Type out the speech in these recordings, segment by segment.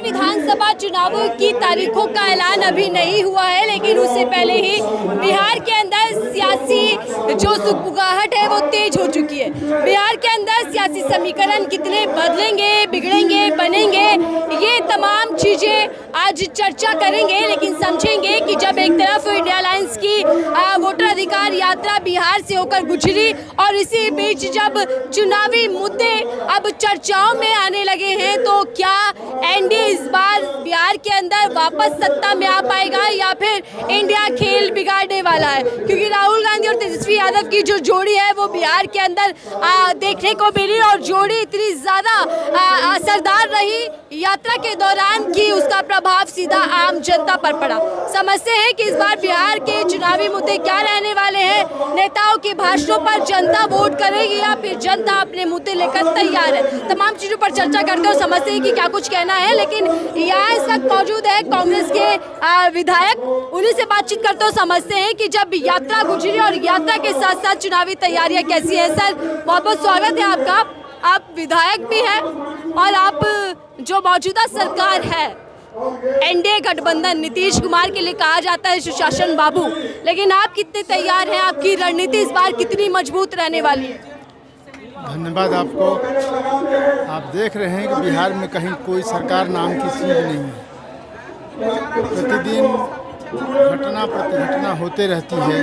विधानसभा चुनावों की तारीखों का ऐलान अभी नहीं हुआ है, लेकिन उससे पहले ही बिहार के अंदर सियासी जो सुगबुगाहट है वो तेज हो चुकी है। बिहार के अंदर सियासी समीकरण कितने बदलेंगे, बिगड़ेंगे, बनेंगे, ये तमाम चीजें आज चर्चा करेंगे। लेकिन समझेंगे कि जब एक तरफ इंडिया अलायंस की वोटर अधिकार यात्रा बिहार से होकर गुजरी और इसी बीच जब चुनावी मुद्दे अब चर्चाओं में आने लगे हैं, तो क्या एनडीए इस बार बिहार के अंदर वापस सत्ता में आ पाएगा या फिर इंडिया खेल बिगाड़ने वाला है? क्योंकि राहुल गांधी और तेजस्वी यादव की जो जोड़ी है वो बिहार के अंदर देखने को मिली और जोड़ी इतनी ज्यादा असरदार रही यात्रा के दौरान कि उसका प्रभाव सीधा आम जनता पर पड़ा। समझते हैं कि इस बार बिहार के चुनावी मुद्दे क्या रहने वाले हैं, नेताओं के भाषणों पर जनता वोट करेगी या फिर जनता अपने मुद्दे लेकर तैयार है। तमाम चीजों पर चर्चा करते हो, समझते हैं कि क्या कुछ कहना है। लेकिन यहाँ इस वक्त मौजूद है कांग्रेस के विधायक, उन्हीं से बातचीत करते हो, समझते हैं कि जब यात्रा गुजरी और यात्रा के साथ साथ चुनावी तैयारियां कैसी है। सर बहुत बहुत स्वागत है आपका। आप विधायक भी हैं और आप जो मौजूदा सरकार है एनडीए गठबंधन, नीतीश कुमार के लिए कहा जाता है सुशासन बाबू, लेकिन आप कितने तैयार हैं? आपकी रणनीति इस बार कितनी मजबूत रहने वाली है? धन्यवाद आपको। आप देख रहे हैं कि बिहार में कहीं कोई सरकार नाम की चीज़ नहीं है। प्रतिदिन घटना प्रतिघटना होते रहती है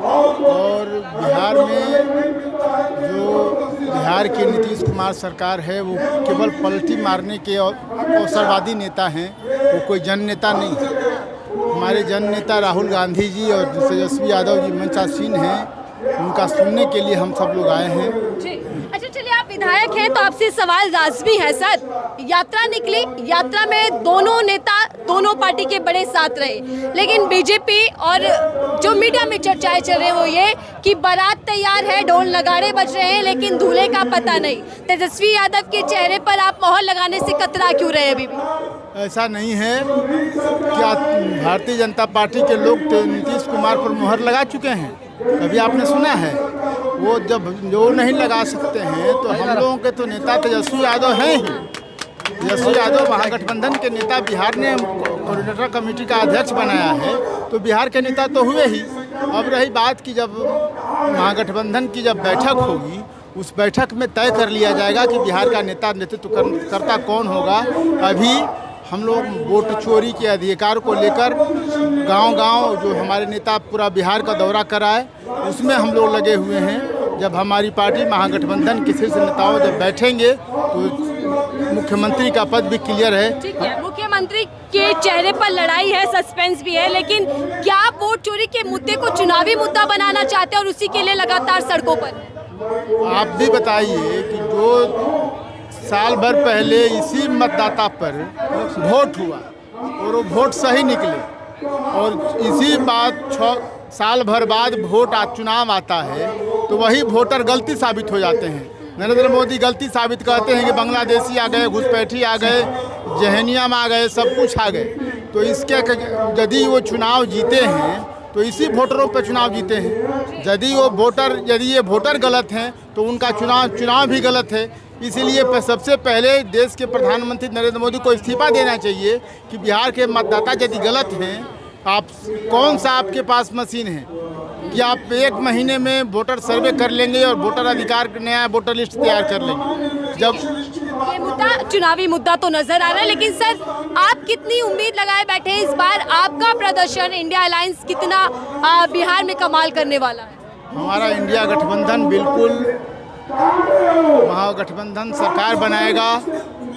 और बिहार में जो बिहार के नीतीश कुमार सरकार है वो केवल पलटी मारने के अवसरवादी नेता हैं, वो कोई जन नेता नहीं है। हमारे जन नेता राहुल गांधी जी और तेजस्वी यादव जी मंचासीन हैं, उनका सुनने के लिए हम सब लोग आए हैं। अच्छा चलिए, आप विधायक हैं तो आपसे सवाल लाजमी है। सर यात्रा निकली, यात्रा में दोनों नेता दोनों पार्टी के बड़े साथ रहे, लेकिन बीजेपी और जो मीडिया में चर्चाएं चल रही वो ये कि बारात तैयार है, ढोल नगाड़े बज रहे हैं, लेकिन दूल्हे का पता नहीं। तेजस्वी यादव के चेहरे पर आप मोहर लगाने से कतरा क्यों रहे अभी भी? ऐसा नहीं है। क्या भारतीय जनता पार्टी के लोग नीतीश कुमार पर मोहर लगा चुके हैं? कभी आपने सुना है? वो जब जो नहीं लगा सकते हैं तो हम लोगों के तो नेता तेजस्वी यादव हैं ही। तेजस्वी यादव महागठबंधन के नेता, बिहार ने कोऑर्डिनेटर कमेटी का अध्यक्ष बनाया है, तो बिहार के नेता तो हुए ही। अब रही बात कि जब महागठबंधन की जब बैठक होगी, उस बैठक में तय कर लिया जाएगा कि बिहार का नेतृत्व करता कौन होगा। अभी हम लोग वोट चोरी के अधिकार को लेकर गांव-गांव जो हमारे नेता पूरा बिहार का दौरा कराए, उसमें हम लोग लगे हुए हैं। जब हमारी पार्टी महागठबंधन के शीर्ष नेताओं जब बैठेंगे तो मुख्यमंत्री का पद भी क्लियर है। ठीक है, मुख्यमंत्री के चेहरे पर लड़ाई है, सस्पेंस भी है, लेकिन क्या आप वोट चोरी के मुद्दे को चुनावी मुद्दा बनाना चाहते हैं और उसी के लिए लगातार सड़कों पर? आप भी बताइए कि जो साल भर पहले इसी मतदाता पर वोट हुआ और वो वोट सही निकले, और इसी बात 6 साल भर बाद चुनाव आता है तो वही वोटर गलती साबित हो जाते हैं। नरेंद्र मोदी गलती साबित करते हैं कि बांग्लादेशी आ गए, घुसपैठी आ गए, जहनियम आ गए, सब कुछ आ गए। तो इसके यदि वो चुनाव जीते हैं तो इसी वोटरों पर चुनाव जीते हैं। यदि ये वोटर गलत हैं तो उनका चुनाव भी गलत है। इसीलिए सबसे पहले देश के प्रधानमंत्री नरेंद्र मोदी को इस्तीफा देना चाहिए कि बिहार के मतदाता यदि गलत हैं, आप कौन सा आपके पास मशीन है कि आप 1 महीने में वोटर सर्वे कर लेंगे और वोटर अधिकार नया वोटर लिस्ट तैयार कर लेंगे। जब ये मुद्दा चुनावी मुद्दा तो नजर आ रहा है, लेकिन सर आप कितनी उम्मीद लगाए बैठे हैं इस बार? आपका प्रदर्शन इंडिया अलायंस कितना बिहार में कमाल करने वाला है? हमारा इंडिया गठबंधन बिल्कुल महागठबंधन सरकार बनाएगा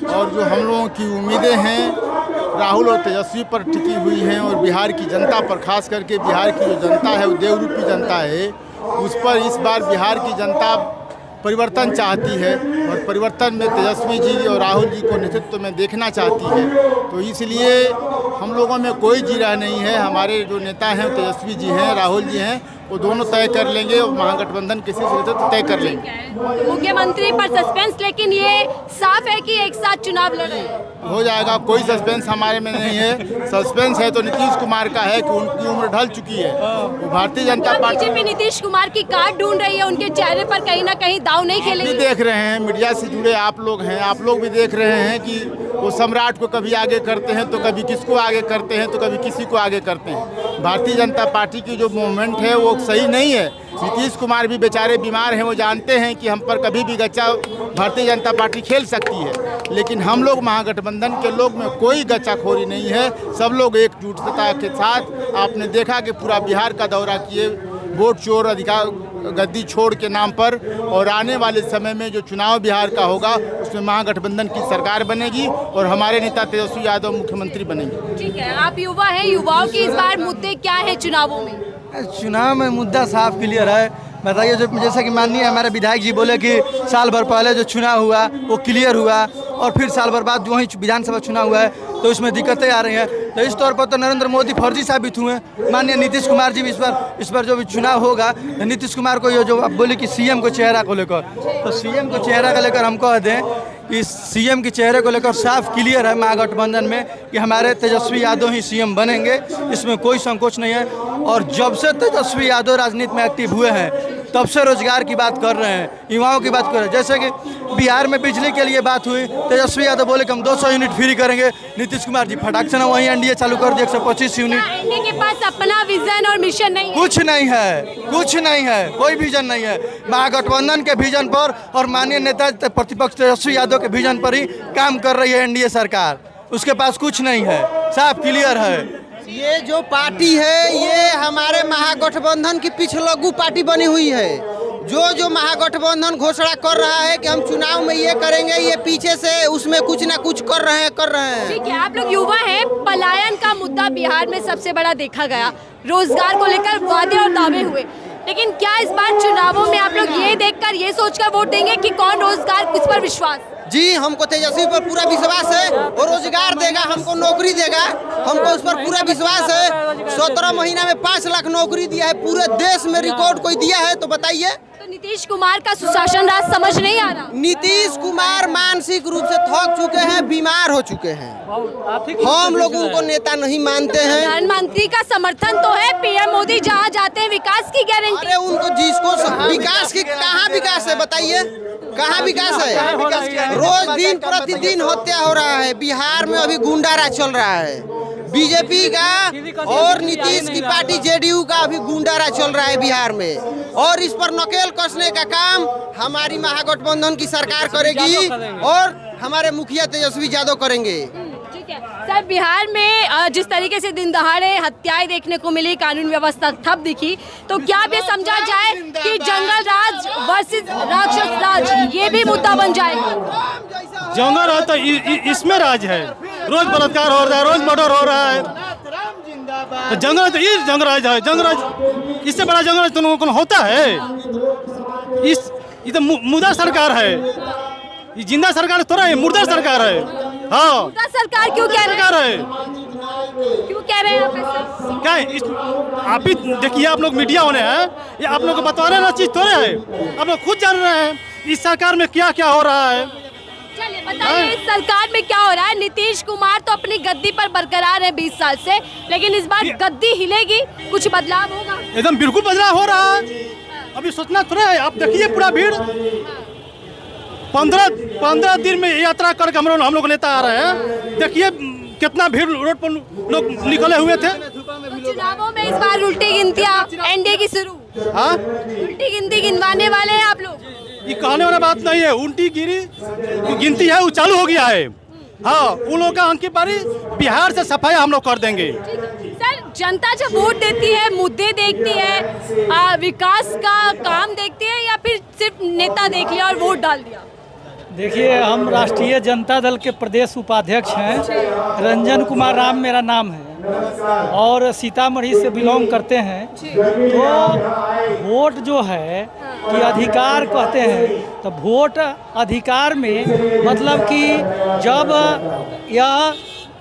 और जो हम लोगों की उम्मीदें हैं राहुल और तेजस्वी पर टिकी हुई हैं और बिहार की जनता पर, खास करके बिहार की जो जनता है वो देवरूपी जनता है, उस पर इस बार बिहार की जनता परिवर्तन चाहती है और परिवर्तन में तेजस्वी जी और राहुल जी को नेतृत्व में देखना चाहती है। तो इसलिए हम लोगों में कोई जीरा नहीं है। हमारे जो नेता हैं तेजस्वी जी हैं, राहुल जी हैं, वो दोनों तय कर लेंगे और महागठबंधन किसी से तय कर लेंगे। मुख्यमंत्री पर सस्पेंस, लेकिन ये साफ है कि एक साथ चुनाव लड़ रहे हैं। हो जाएगा, कोई सस्पेंस हमारे में नहीं है। सस्पेंस है तो नीतीश कुमार का है कि उनकी उम्र ढल चुकी है। वो भारतीय जनता पार्टी बीजेपी नीतीश कुमार की कार्ड ढूंढ रही है, उनके चेहरे पर कहीं ना कहीं दाव नहीं खेलेगी। देख रहे हैं, मीडिया से जुड़े आप लोग हैं, आप लोग भी देख रहे हैं कि वो सम्राट को कभी आगे करते हैं तो कभी किसको आगे करते हैं तो कभी किसी को आगे करते हैं। भारतीय जनता पार्टी की जो मूवमेंट है वो सही नहीं है। नीतीश कुमार भी बेचारे बीमार हैं, वो जानते हैं कि हम पर कभी भी गच्चा भारतीय जनता पार्टी खेल सकती है, लेकिन हम लोग महागठबंधन के लोग में कोई गच्चाखोरी नहीं है। सब लोग एकजुटता के साथ आपने देखा कि पूरा बिहार का दौरा किए वोट चोर अधिकार गद्दी छोड़ के नाम पर, और आने वाले समय में जो चुनाव बिहार का होगा उसमें महागठबंधन की सरकार बनेगी और हमारे नेता तेजस्वी यादव मुख्यमंत्री बनेंगे। ठीक है, आप युवा हैं, युवाओं के इस बार मुद्दे क्या है चुनावों में? चुनाव में मुद्दा साफ क्लियर है। बताइए, जो जैसा कि माननीय हमारे विधायक जी बोले कि साल भर पहले जो चुनाव हुआ वो क्लियर हुआ और फिर साल भर बाद जो ही विधानसभा चुनाव हुआ है तो इसमें दिक्कतें आ रही हैं। तो इस तौर पर तो नरेंद्र मोदी फर्जी साबित हुए। माननीय नीतीश कुमार जी भी इस पर जो भी चुनाव होगा तो नीतीश कुमार को ये जो आप बोले कि सीएम को चेहरा को लेकर, तो सीएम को चेहरा को लेकर हम कह दें कि सीएम के चेहरे को लेकर साफ क्लियर है महागठबंधन में कि हमारे तेजस्वी यादव ही सीएम बनेंगे, इसमें कोई संकोच नहीं है। और जब से तेजस्वी यादव राजनीति में एक्टिव हुए हैं तब से रोजगार की बात कर रहे हैं, युवाओं की बात कर रहे हैं। जैसे कि बिहार में बिजली के लिए बात हुई, तेजस्वी यादव बोले कि हम 200 यूनिट फ्री करेंगे, नीतीश कुमार जी फटाक से ना वहीं एनडीए चालू कर दिए 125 यूनिट। एनडीए के पास अपना विजन और मिशन नहीं है? कुछ नहीं है, कुछ नहीं है, कोई विजन नहीं है। महागठबंधन के विजन पर और माननीय नेता प्रतिपक्ष तेजस्वी यादव के विजन पर ही काम कर रही है एनडीए सरकार। उसके पास कुछ नहीं है, साफ क्लियर है। ये जो पार्टी है ये हमारे महागठबंधन की पिछलग्गू पार्टी बनी हुई है। जो महागठबंधन घोषणा कर रहा है कि हम चुनाव में ये करेंगे, ये पीछे से उसमें कुछ ना कुछ कर रहे हैं। ठीक है, आप लोग युवा हैं, पलायन का मुद्दा बिहार में सबसे बड़ा देखा गया, रोजगार को लेकर वादे और दावे हुए, लेकिन क्या इस बार चुनावों में आप लोग ये देखकर ये सोचकर वोट देंगे कि कौन रोजगार, किस पर विश्वास? जी, हमको तेजस्वी पर पूरा विश्वास है, वो रोजगार देगा, हमको नौकरी देगा, हमको उस पर पूरा विश्वास है। 17 महीना में 5 लाख नौकरी दिया है, पूरे देश में रिकॉर्ड कोई दिया है तो बताइए। तो नीतीश कुमार का सुशासन राज समझ नहीं आ रहा? नीतीश कुमार मानसिक रूप से थक चुके हैं, बीमार हो चुके हैं। हम लोग उनको नेता नहीं मानते हैं। प्रधानमंत्री का समर्थन तो है, पीएम मोदी जहाँ जाते हैं विकास की गारंटी। अरे उनको जिसको विकास की, कहाँ विकास है बताइए, कहाँ विकास है? रोज दिन प्रतिदिन हत्या हो रहा है बिहार में। अभी गुंडा राज चल रहा है बीजेपी का और नीतीश की पार्टी जेडीयू का, अभी गुंडा राज चल रहा है बिहार में। और इस पर नकेल कसने का काम हमारी महागठबंधन की सरकार करेगी और हमारे मुखिया तेजस्वी यादव करेंगे। ठीक है सर, बिहार में जिस तरीके से दिन दहाड़े हत्याएं देखने को मिली, कानून व्यवस्था ठप दिखी, तो क्या अब ये समझा जाए कि जंगल राज वर्सेस राक्षस राज ये भी मुद्दा बन जाएगा? जंगल राज तो इसमें राज है, रोज बलात्कार हो रहा है, रोज मर्डर हो रहा है। तो जंगल तो ये जंगल राज है, जंगल राज इससे बड़ा जंगल राज तो कौन होता है? ये तो मुर्दा सरकार है, ये जिंदा सरकार थोड़ा है, मुर्दा सरकार है। हाँ, मुर्दा सरकार क्यों कह रहे हैं? क्यों कह रहे हैं आप ऐसा? क्या आप ही देखिए, आप लोग मीडिया होने हैं, ये आप लोग को बताने वाला चीज थोड़ा है, आप लोग खुद जान रहे हैं इस सरकार में क्या क्या हो रहा है। चलिए बताइए, इस सरकार में क्या हो रहा है? नीतीश कुमार तो अपनी गद्दी पर बरकरार है 20 साल से, लेकिन इस बार गद्दी हिलेगी, कुछ बदलाव होगा? एकदम बिल्कुल बदलाव हो रहा है। अभी सोचना थोड़ा है, आप देखिए पूरा भीड़ 15 दिन में यात्रा करके हम लोग नेता आ रहे हैं। देखिए कितना भीड़ रोड पर लोग निकले हुए थे। तो चुनावों में इस बार उल्टी गिनतियां एनडीए की शुरू। हाँ, उल्टी गिनती गिनवाने वाले हैं आप लोग? ये कहने वाला बात नहीं है, उल्टी गिनती है वो चालू हो गया है। हाँ, उन लोगों का अंक की बारी, बिहार से सफाई हम लोग कर देंगे। सर, जनता जब वोट देती है, मुद्दे देखती है, विकास का काम देखती है, या फिर सिर्फ नेता देख लिया और वोट डाल दिया? देखिए, हम राष्ट्रीय जनता दल के प्रदेश उपाध्यक्ष हैं, रंजन कुमार राम मेरा नाम है और सीतामढ़ी से बिलोंग करते हैं। तो वोट जो है कि अधिकार कहते हैं, तो वोट अधिकार में मतलब कि जब यह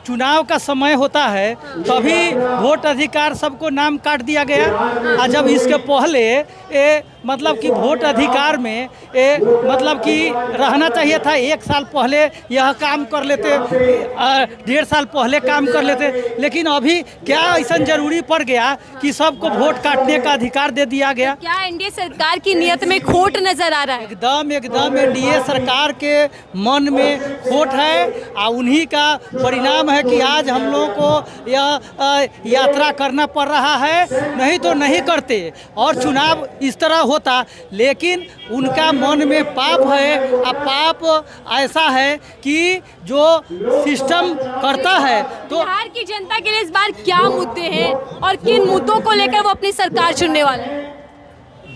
चुनाव का समय होता है तभी वोट अधिकार सबको नाम काट दिया गया। और जब इसके पहले ये मतलब कि वोट अधिकार में मतलब कि रहना चाहिए था। 1 साल पहले यह काम कर लेते, 1.5 साल पहले काम कर लेते, लेकिन अभी क्या ऐसा जरूरी पड़ गया कि सबको वोट काटने का अधिकार दे दिया गया? क्या एनडीए सरकार की नियत में खोट नजर आ रहा है? एकदम एनडीए सरकार के मन में खोट है और उन्हीं का परिणाम है कि आज हम लोगों को यह यात्रा करना पड़ रहा है। नहीं तो नहीं करते और चुनाव इस तरह होता, लेकिन उनका मन में पाप है और पाप ऐसा है कि जो सिस्टम करता है। तो बिहार की जनता के लिए इस बार क्या मुद्दे हैं और किन मुद्दों को लेकर वो अपनी सरकार चुनने वाले हैं?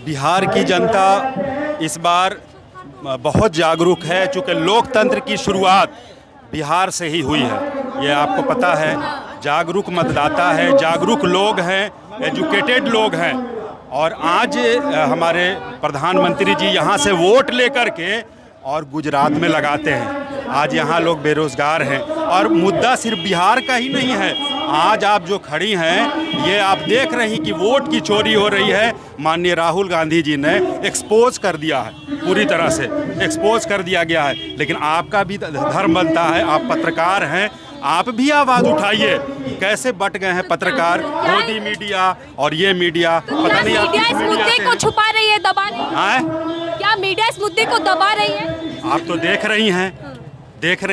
बिहार की जनता इस बार बहुत जागरूक है, चूँकि लोकतंत्र की शुरुआत बिहार से ही हुई है, ये आपको पता है। जागरूक मतदाता है, जागरूक लोग हैं, एजुकेटेड लोग हैं। और आज हमारे प्रधानमंत्री जी यहाँ से वोट लेकर के और गुजरात में लगाते हैं। आज यहाँ लोग बेरोजगार हैं और मुद्दा सिर्फ बिहार का ही नहीं है। आज आप जो खड़ी हैं, ये आप देख रही हैं कि वोट की चोरी हो रही है। माननीय राहुल गांधी जी ने एक्सपोज कर दिया है, पूरी तरह से एक्सपोज कर दिया गया है। लेकिन आपका भी धर्म बनता है, आप पत्रकार हैं, आप भी आवाज़ उठाइए। कैसे बट गए हैं पत्रकार, मोदी मीडिया और ये मीडिया, पता नहीं आप मीडिया इस मुद्दे को छुपा रही है, दबा रही है? क्या मीडिया इस मुद्दे को दबा रही है? आप तो देख रही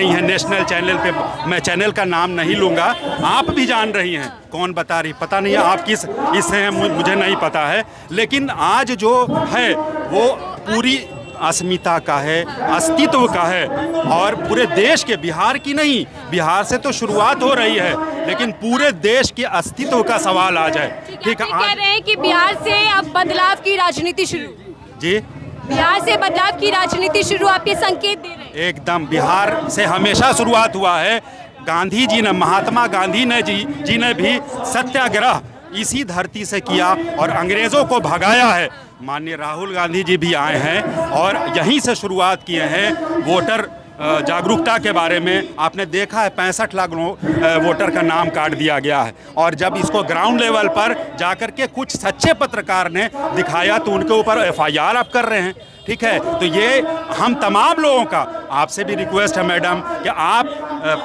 हैं नेशनल चैनल पे, मैं चैनल का नाम नहीं लूँगा, आप भी जान रही हैं। कौन बता रही पता नहीं है, आप किस इससे हैं मुझे नहीं पता है। लेकिन आज जो है वो पूरी अस्मिता का है, अस्तित्व का है और पूरे देश के, बिहार की नहीं, बिहार से तो शुरुआत हो रही है, लेकिन पूरे देश के अस्तित्व का सवाल आ जाए। ठीक है, कह रहे हैं कि बिहार से अब बदलाव की राजनीति शुरू। जी, बिहार से बदलाव की राजनीति शुरू, आप ये संकेत दे रहे हैं? एकदम, बिहार से हमेशा शुरुआत हुआ है। गांधी जी ने, महात्मा गांधी ने जी ने भी सत्याग्रह इसी धरती से किया और अंग्रेज़ों को भगाया है। माननीय राहुल गांधी जी भी आए हैं और यहीं से शुरुआत किए हैं वोटर जागरूकता के बारे में। आपने देखा है 65 लाख वोटर का नाम काट दिया गया है और जब इसको ग्राउंड लेवल पर जाकर के कुछ सच्चे पत्रकार ने दिखाया तो उनके ऊपर FIR आप कर रहे हैं। ठीक है, तो ये हम तमाम लोगों का आपसे भी रिक्वेस्ट है मैडम कि आप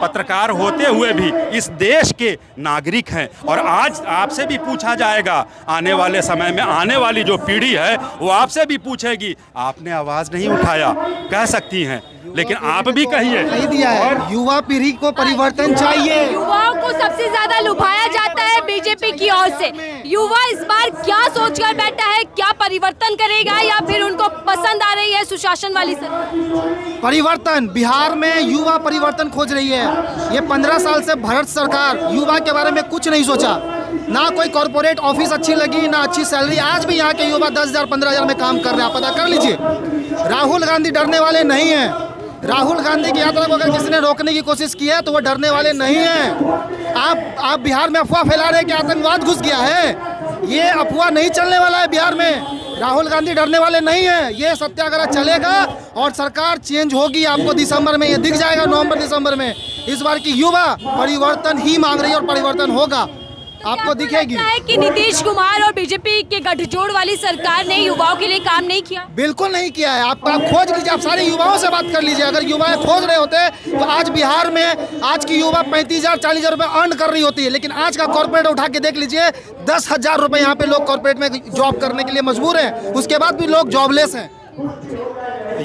पत्रकार होते हुए भी इस देश के नागरिक हैं और आज आपसे भी पूछा जाएगा, आने वाले समय में आने वाली जो पीढ़ी है वो आपसे भी पूछेगी, आपने आवाज़ नहीं उठाया, कह सकती हैं, लेकिन आप भी कहिए। नहीं दिया है, युवा पीढ़ी को परिवर्तन चाहिए। युवाओं को सबसे ज्यादा लुभाया जाता है बीजेपी की ओर से। युवा इस बार क्या सोचकर बैठा है, क्या परिवर्तन करेगा या फिर उनको पसंद आ रही है सुशासन वाली सरकार? परिवर्तन, बिहार में युवा परिवर्तन खोज रही है। ये 15 साल से भारत सरकार युवा के बारे में कुछ नहीं सोचा, ना कोई कॉर्पोरेट ऑफिस अच्छी लगी, ना अच्छी सैलरी। आज भी यहाँ के युवा 10,000 15,000 में काम कर रहे हैं, आप पता कर लीजिए। राहुल गांधी डरने वाले नहीं हैं। राहुल गांधी की यात्रा को अगर किसी ने रोकने की कोशिश की है तो वो डरने वाले नहीं हैं। आप बिहार में अफवाह फैला रहे हैं कि आतंकवाद घुस गया है, ये अफवाह नहीं चलने वाला है बिहार में। राहुल गांधी डरने वाले नहीं हैं, ये सत्याग्रह चलेगा और सरकार चेंज होगी। आपको दिसंबर में ये दिख जाएगा, नवंबर दिसंबर में। इस बार की युवा परिवर्तन ही मांग रही है और परिवर्तन होगा, आपको दिखेगी। लगता है कि नीतीश कुमार और बीजेपी के गठजोड़ वाली सरकार ने युवाओं के लिए काम नहीं किया? बिल्कुल नहीं किया है। आप खोज लीजिए, आप सारे युवाओं से बात कर लीजिए। अगर युवा खोज रहे होते तो आज बिहार में आज की युवा 35,000 40,000 रुपये अर्न कर रही होती है, लेकिन आज का कॉर्पोरेट उठा के देख लीजिए, 10,000 रुपये यहाँ पे लोग कॉर्पोरेट में जॉब करने के लिए मजबूर हैं, उसके बाद भी लोग जॉबलेस हैं।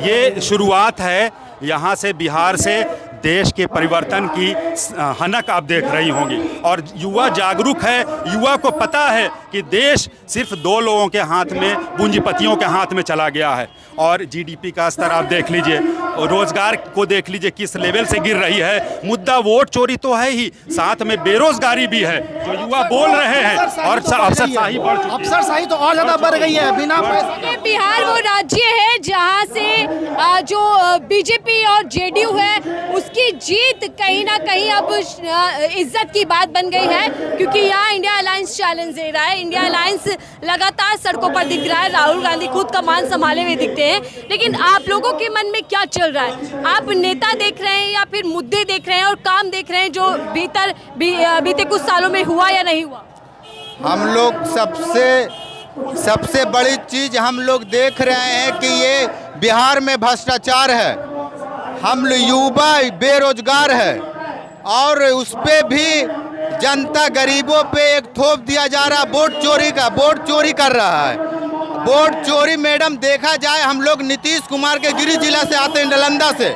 ये शुरुआत है, यहाँ से बिहार से देश के परिवर्तन की हनक आप देख रही होंगी और युवा जागरूक है। युवा को पता है कि देश सिर्फ 2 लोगों के हाथ में, पूंजीपतियों के हाथ में चला गया है और GDP का स्तर आप देख लीजिए, रोजगार को देख लीजिए किस लेवल से गिर रही है। मुद्दा वोट चोरी तो है ही, साथ में बेरोजगारी भी है जो युवा बोल रहे हैं और अफसरशाही बढ़ चुकी है। अफसरशाही तो और ज़्यादा बढ़ गई है बिना पैसे। बिहार वो राज्य है जहां से जो बीजेपी और JDU है उसकी जीत कहीं ना कहीं अब इज्जत की बात बन गई है, क्योंकि यहाँ इंडिया अलायंस चैलेंज दे रहा है। इंडिया अलायंस लगातार सड़कों पर दिख रहा है, राहुल गांधी खुद कमान संभाले हुए दिखते हैं। लेकिन आप लोगों के मन में क्या चल रहा है? आप नेता देख रहे हैं या फिर मुद्दे देख रहे हैं और काम देख रहे हैं जो बीते कुछ सालों में हुआ या नहीं हुआ? हम लोग सबसे सबसे बड़ी चीज हम लोग देख रहे हैं कि ये बिहार में भ्रष्टाचार है, हम युवा बेरोजगार है और उस पे भी जनता गरीबों पे एक थोप दिया जा रहा, वोट चोरी का, वोट चोरी कर रहा है। वोट चोरी मैडम देखा जाए, हम लोग नीतीश कुमार के गिरिडीह जिला से आते हैं, नालंदा से,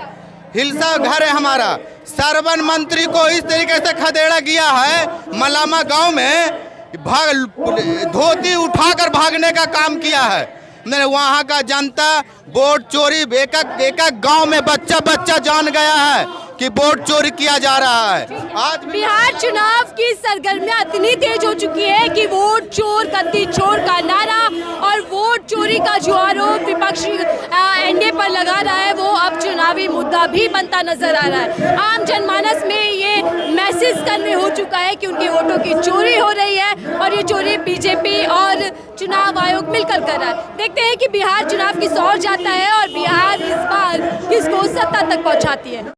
हिलसा घर है हमारा। सरवन मंत्री को इस तरीके से खदेड़ा गया है, मलामा गांव में धोती उठाकर भागने का काम किया है। वहाँ का जनता वोट चोरी एक गांव में बच्चा जान गया है कि वोट चोरी किया जा रहा है। आज बिहार चुनाव की सरगर्मियां इतनी तेज हो चुकी है कि वोट चोर कत्ती चोर का नारा और वोट चोरी का जो आरोप विपक्षी एनडीए पर लगा रहा है, वो अब चुनावी मुद्दा भी बनता नजर आ रहा है। आम जनमानस में ये मैसेज कन्वे हो चुका है कि उनके वोटों की चोरी हो रही है और ये चोरी बीजेपी और चुनाव आयोग मिलकर कर रहा है। देखते हैं कि बिहार चुनाव किस ओर जाता है और बिहार इस बार किसको सत्ता तक पहुंचाती है।